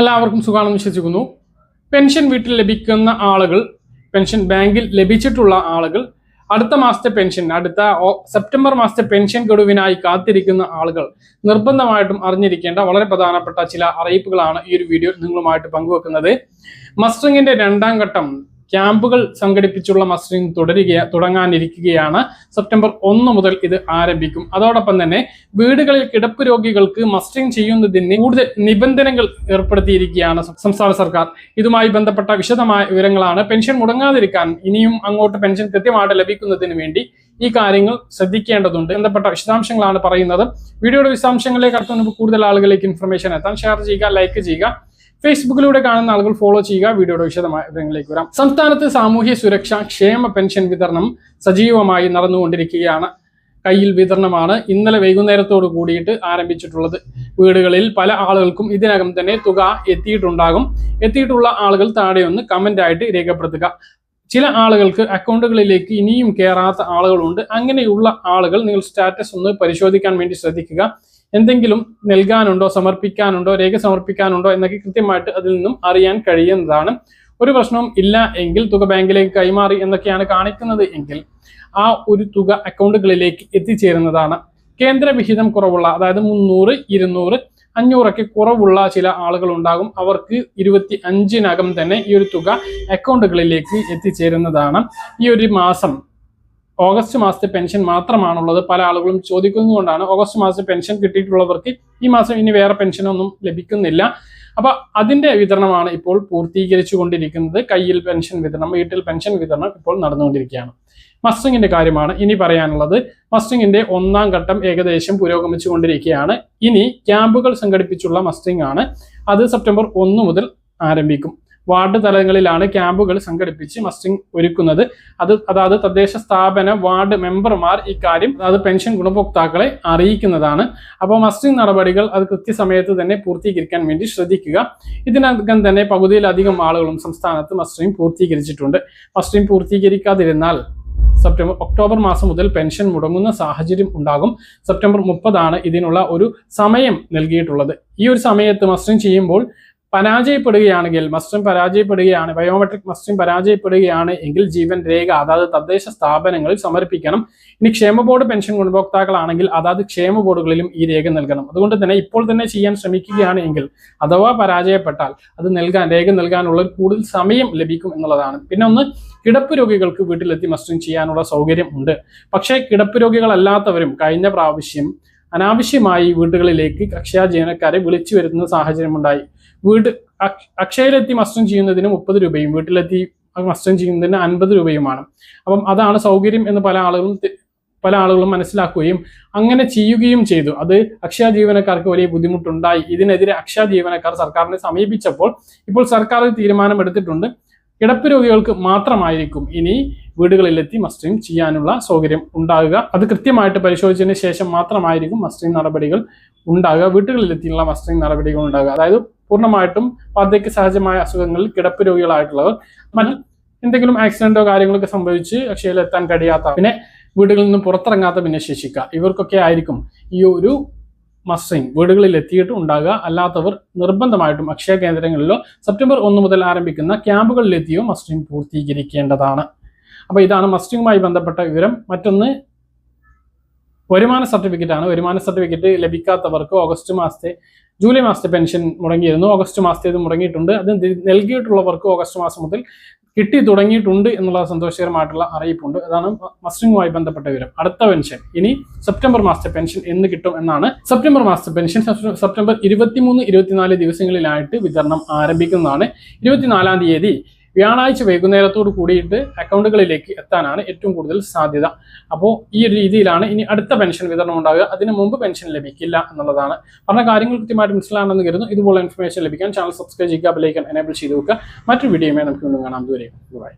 എല്ലാവർക്കും സുഖാണെന്ന് വിശ്വസിക്കുന്നു. പെൻഷൻ വീട്ടിൽ ലഭിക്കുന്ന ആളുകൾ, പെൻഷൻ ബാങ്കിൽ ലഭിച്ചിട്ടുള്ള ആളുകൾ, അടുത്ത മാസത്തെ പെൻഷൻ, അടുത്ത സെപ്റ്റംബർ മാസത്തെ പെൻഷൻ ഗഡുവിനായി കാത്തിരിക്കുന്ന ആളുകൾ നിർബന്ധമായിട്ടും അറിഞ്ഞിരിക്കേണ്ട വളരെ പ്രധാനപ്പെട്ട ചില അറിയിപ്പുകളാണ് ഈ ഒരു വീഡിയോ നിങ്ങളുമായിട്ട് പങ്കുവെക്കുന്നത്. മസ്റ്ററിംഗിന്റെ രണ്ടാം ഘട്ടം ക്യാമ്പുകൾ സംഘടിപ്പിച്ചുള്ള മസ്റ്ററിംഗ് തുടങ്ങാനിരിക്കുകയാണ്. സെപ്റ്റംബർ 1 മുതൽ ഇത് ആരംഭിക്കും. അതോടൊപ്പം തന്നെ വീടുകളിൽ കിടപ്പ് രോഗികൾക്ക് മസ്റ്ററിംഗ് ചെയ്യുന്നതിന് കൂടുതൽ നിബന്ധനകൾ ഏർപ്പെടുത്തിയിരിക്കുകയാണ് സംസ്ഥാന സർക്കാർ. ഇതുമായി ബന്ധപ്പെട്ട വിശദമായ വിവരങ്ങളാണ്. പെൻഷൻ മുടങ്ങാതിരിക്കാൻ, ഇനിയും അങ്ങോട്ട് പെൻഷൻ കൃത്യമായിട്ട് ലഭിക്കുന്നതിന് വേണ്ടി ഈ കാര്യങ്ങൾ ശ്രദ്ധിക്കേണ്ടതുണ്ട്. ബന്ധപ്പെട്ട വിശദാംശങ്ങളാണ് പറയുന്നത്. വീഡിയോയുടെ വിശദാംശങ്ങളിലേക്ക് കടത്തുന്ന കൂടുതൽ ആളുകളിലേക്ക് ഇൻഫർമേഷൻ എത്താൻ ഷെയർ ചെയ്യുക, ലൈക്ക് ചെയ്യുക. ഫേസ്ബുക്കിലൂടെ കാണുന്ന ആളുകൾ ഫോളോ ചെയ്യുക. വീഡിയോയുടെ വിശദമായ വിവരങ്ങളിലേക്ക് വരാം. സംസ്ഥാനത്ത് സാമൂഹ്യ സുരക്ഷ ക്ഷേമ പെൻഷൻ വിതരണം സജീവമായി നടന്നുകൊണ്ടിരിക്കുകയാണ്. കയ്യിൽ വിതരണമാണ് ഇന്നലെ വൈകുന്നേരത്തോട് കൂടിയിട്ട് ആരംഭിച്ചിട്ടുള്ളത്. വീടുകളിൽ പല ആളുകൾക്കും ഇതിനകം തന്നെ തുക എത്തിയിട്ടുള്ള ആളുകൾ താഴെ ഒന്ന് കമന്റ് ആയിട്ട് രേഖപ്പെടുത്തുക. ചില ആളുകൾക്ക് അക്കൗണ്ടുകളിലേക്ക് ഇനിയും കയറാത്ത ആളുകളുണ്ട്. അങ്ങനെയുള്ള ആളുകൾ നിങ്ങൾ സ്റ്റാറ്റസ് ഒന്ന് പരിശോധിക്കാൻ വേണ്ടി ശ്രദ്ധിക്കുക. എന്തെങ്കിലും നൽകാനുണ്ടോ, സമർപ്പിക്കാനുണ്ടോ, രേഖ സമർപ്പിക്കാനുണ്ടോ എന്നൊക്കെ കൃത്യമായിട്ട് അതിൽ നിന്നും അറിയാൻ കഴിയുന്നതാണ്. ഒരു പ്രശ്നവും ഇല്ല എങ്കിൽ തുക ബാങ്കിലേക്ക് കൈമാറി എന്നൊക്കെയാണ് കാണിക്കുന്നത് എങ്കിൽ ആ ഒരു തുക അക്കൗണ്ടുകളിലേക്ക് എത്തിച്ചേരുന്നതാണ്. കേന്ദ്ര വിഹിതം കുറവുള്ള, അതായത് 300, 200, 500 കുറവുള്ള ചില ആളുകൾ ഉണ്ടാകും. അവർക്ക് 25-നകം തന്നെ ഈ ഒരു തുക അക്കൗണ്ടുകളിലേക്ക് എത്തിച്ചേരുന്നതാണ്. ഈ ഒരു മാസം ഓഗസ്റ്റ് മാസത്തെ പെൻഷൻ മാത്രമാണുള്ളത്. പല ആളുകളും ചോദിക്കുന്നതുകൊണ്ടാണ് ഓഗസ്റ്റ് മാസത്തെ പെൻഷൻ കിട്ടിയിട്ടുള്ളവർക്ക് ഈ മാസം ഇനി വേറെ പെൻഷനൊന്നും ലഭിക്കുന്നില്ല. അപ്പൊ അതിന്റെ വിതരണമാണ് ഇപ്പോൾ പൂർത്തീകരിച്ചു കൊണ്ടിരിക്കുന്നത്. കയ്യിൽ പെൻഷൻ വിതരണം, വീട്ടിൽ പെൻഷൻ വിതരണം ഇപ്പോൾ നടന്നുകൊണ്ടിരിക്കുകയാണ്. മസ്റ്ററിംഗിന്റെ കാര്യമാണ് ഇനി പറയാനുള്ളത്. മസ്റ്ററിംഗിന്റെ 1ാം ഘട്ടം ഏകദേശം പുരോഗമിച്ചു കൊണ്ടിരിക്കുകയാണ്. ഇനി ക്യാമ്പുകൾ സംഘടിപ്പിച്ചുള്ള മസ്റ്ററിംഗ് ആണ്. അത് സെപ്റ്റംബർ 1 മുതൽ ആരംഭിക്കും. വാർഡ് തലങ്ങളിലാണ് ക്യാമ്പുകൾ സംഘടിപ്പിച്ച് മസ്റ്ററിംഗ് ഒരുക്കുന്നത്. അതായത് തദ്ദേശ സ്ഥാപന വാർഡ് മെമ്പർമാർ ഇക്കാര്യം, അതായത് പെൻഷൻ ഗുണഭോക്താക്കളെ അറിയിക്കുന്നതാണ്. അപ്പോൾ മസ്റ്ററിംഗ് നടപടികൾ അത് കൃത്യസമയത്ത് തന്നെ പൂർത്തീകരിക്കാൻ വേണ്ടി ശ്രദ്ധിക്കുക. ഇതിനകം തന്നെ പകുതിയിലധികം ആളുകളും സംസ്ഥാനത്ത് മസ്റ്ററിംഗ് പൂർത്തീകരിച്ചിട്ടുണ്ട്. മസ്റ്ററിംഗ് പൂർത്തീകരിക്കാതിരുന്നാൽ ഒക്ടോബർ മാസം മുതൽ പെൻഷൻ മുടങ്ങുന്ന സാഹചര്യം ഉണ്ടാകും. സെപ്റ്റംബർ 30 ഇതിനുള്ള ഒരു സമയം നൽകിയിട്ടുള്ളത്. ഈ ഒരു സമയത്ത് മസ്റ്ററിംഗ് ചെയ്യുമ്പോൾ പരാജയപ്പെടുകയാണെങ്കിൽ, ബയോമെട്രിക് മസ്റ്ററിംഗ് പരാജയപ്പെടുകയാണ് എങ്കിൽ ജീവൻ രേഖ അതായത് തദ്ദേശ സ്ഥാപനങ്ങളിൽ സമർപ്പിക്കണം. ഇനി ക്ഷേമ ബോർഡ് പെൻഷൻ ഗുണഭോക്താക്കളാണെങ്കിൽ അതാത് ക്ഷേമ ബോർഡുകളിലും ഈ രേഖ നൽകണം. അതുകൊണ്ട് തന്നെ ഇപ്പോൾ തന്നെ ചെയ്യാൻ ശ്രമിക്കുകയാണ് എങ്കിൽ അഥവാ പരാജയപ്പെട്ടാൽ അത് രേഖ നൽകാനുള്ള കൂടുതൽ സമയം ലഭിക്കും എന്നുള്ളതാണ്. പിന്നെ ഒന്ന്, കിടപ്പ് രോഗികൾക്ക് വീട്ടിലെത്തി മസ്റ്ററിംഗ് ചെയ്യാനുള്ള സൗകര്യം ഉണ്ട്. പക്ഷേ കിടപ്പ് രോഗികളല്ലാത്തവരും കഴിഞ്ഞ പ്രാവശ്യം അനാവശ്യമായി വീടുകളിലേക്ക് അക്ഷയ ജീവനക്കാരെ വിളിച്ചു വരുത്തുന്ന സാഹചര്യം ഉണ്ടായി. അക്ഷയയിലെത്തി മസ്റ്ററിംഗ് ചെയ്യുന്നതിന് 30 രൂപയും വീട്ടിലെത്തി മസ്റ്ററിംഗ് ചെയ്യുന്നതിന് 50 രൂപയുമാണ്. അപ്പം അതാണ് സൗകര്യം എന്ന് പല ആളുകളും മനസ്സിലാക്കുകയും അങ്ങനെ ചെയ്യുകയും ചെയ്തു. അത് അക്ഷയ ജീവനക്കാർക്ക് വലിയ ബുദ്ധിമുട്ടുണ്ടായി. ഇതിനെതിരെ അക്ഷയ ജീവനക്കാർ സർക്കാരിനെ സമീപിച്ചപ്പോൾ ഇപ്പോൾ സർക്കാർ തീരുമാനമെടുത്തിട്ടുണ്ട്. കിടപ്പ് രോഗികൾക്ക് മാത്രമായിരിക്കും ഇനി വീടുകളിലെത്തി മസ്റ്ററിംഗ് ചെയ്യാനുള്ള സൗകര്യം ഉണ്ടാകുക. അത് കൃത്യമായിട്ട് പരിശോധിച്ചതിന് ശേഷം മാത്രമായിരിക്കും മസ്റ്ററിംഗ് നടപടികൾ ഉണ്ടാകുക. വീടുകളിലെത്തിയുള്ള മസ്റ്ററിംഗ് നടപടികൾ ഉണ്ടാകുക. അതായത് പൂർണ്ണമായിട്ടും വാർദ്ധക്യ സഹജമായ അസുഖങ്ങളിൽ കിടപ്പ് രോഗികളായിട്ടുള്ളവർ, മറ്റ് എന്തെങ്കിലും ആക്സിഡന്റോ കാര്യങ്ങളൊക്കെ സംഭവിച്ച് അക്ഷയയിൽ എത്താൻ കഴിയാത്ത, പിന്നെ വീടുകളിൽ നിന്നും പുറത്തിറങ്ങാത്ത ഭിന്നശേഷിക്കാർ, ഇവർക്കൊക്കെ ആയിരിക്കും ഈ ഒരു മസ്റ്ററിംഗ് വീടുകളിൽ എത്തിയിട്ട് ഉണ്ടാകുക. അല്ലാത്തവർ നിർബന്ധമായിട്ടും അക്ഷയ കേന്ദ്രങ്ങളിലോ സെപ്റ്റംബർ 1 മുതൽ ആരംഭിക്കുന്ന ക്യാമ്പുകളിലെത്തിയോ മസ്റ്ററിംഗ് പൂർത്തീകരിക്കേണ്ടതാണ്. അപ്പോൾ ഇതാണ് മസ്റ്ററിംഗുമായി ബന്ധപ്പെട്ട വിവരം. മറ്റൊന്ന്, വരുമാന സർട്ടിഫിക്കറ്റ് ആണ്. വരുമാന സർട്ടിഫിക്കറ്റ് ലഭിക്കാത്തവർക്ക് ജൂലൈ മാസത്തെ പെൻഷൻ മുടങ്ങിയിരുന്നു. ഓഗസ്റ്റ് മാസത്തേത് മുടങ്ങിയിട്ടുണ്ട്. അത് നൽകിയിട്ടുള്ളവർക്ക് ഓഗസ്റ്റ് മാസം മുതൽ കിട്ടി തുടങ്ങിയിട്ടുണ്ട് എന്നുള്ള സന്തോഷകരമായിട്ടുള്ള അറിയിപ്പുണ്ട്. അതാണ് മസ്റ്ററിംഗുമായി ബന്ധപ്പെട്ട വിവരം. അടുത്ത പെൻഷൻ ഇനി സെപ്റ്റംബർ മാസത്തെ പെൻഷൻ എന്ന് കിട്ടും എന്നാണ്. സെപ്റ്റംബർ മാസത്തെ പെൻഷൻ സെപ്റ്റംബർ 23, 24 ദിവസങ്ങളിലായിട്ട് വിതരണം ആരംഭിക്കുന്നതാണ്. 24-ാം തീയതി വ്യാഴാഴ്ച വൈകുന്നേരത്തോട് കൂടിയിട്ട് അക്കൗണ്ടുകളിലേക്ക് എത്താനാണ് ഏറ്റവും കൂടുതൽ സാധ്യത. അപ്പോൾ ഈ ഒരു രീതിയിലാണ് ഇനി അടുത്ത പെൻഷൻ വിതരണം ഉണ്ടാകുക. അതിനു മുമ്പ് പെൻഷൻ ലഭിക്കില്ല എന്നുള്ളതാണ്. പറഞ്ഞ കാര്യങ്ങൾ കൃത്യമായിട്ട് മനസ്സിലാണെന്ന് കരുതുന്നു. ഇതുപോലെ ഇൻഫർമേഷൻ ലഭിക്കാൻ ചാനൽ സബ്സ്ക്രൈബ് ചെയ്യുക, ബെൽ ഐക്കൺ എനേബിൾ ചെയ്ത് വെക്കുക. മറ്റൊരു വീഡിയോയുമായി നമുക്ക് വീണ്ടും കാണാം. ദൂരെ ബൈ.